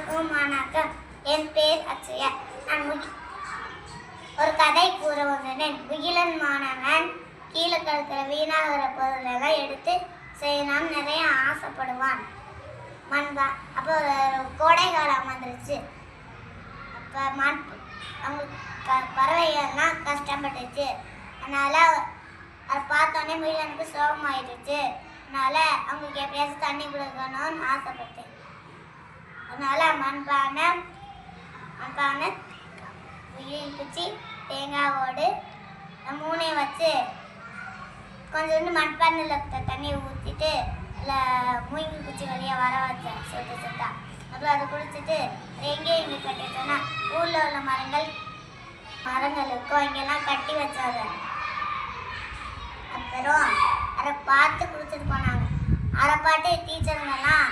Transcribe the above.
அனைவருக்கும் வணக்கம். என் பேர் அக்ஷயா. நான் ஒரு கதை கூற வந்தேன். முகிலன் மாணவன் கீழே கிடக்கிற வீணாகிற பொருளெல்லாம் எடுத்து செய்யணும்னு நிறைய ஆசைப்படுவான். அப்போ ஒரு கோடை காலம் வந்துருச்சு. அப்போ அவங்களுக்கு பறவைகள்லாம் கஷ்டப்பட்டுச்சு. அதனால் அதை பார்த்தோன்னே முகிலனுக்கு சோகமாயிடுச்சு. அதனால் அவங்களுக்கு எப்படியாச்சும் தண்ணி கொடுக்கணும்னு ஆசைப்பட்டேன். அதனால் மண்பானை உயிர் குச்சி தேங்காய் ஓடு மூணையும் வச்சு கொஞ்சோண்டு மண்பானையில் தண்ணியை ஊற்றிட்டு இல்லை மூங்கி குச்சி வழியாக வர வச்சேன் சுட்டா. அப்புறம் அதை குடிச்சிட்டு எங்கே கட்டிட்டோன்னா ஊரில் உள்ள மரங்களுக்கும் இங்கெல்லாம் கட்டி வச்சாங்க. அப்புறம் அதை பார்த்து குடிச்சிட்டு போனாங்க. அதை பாட்டு டீச்சருங்கெல்லாம்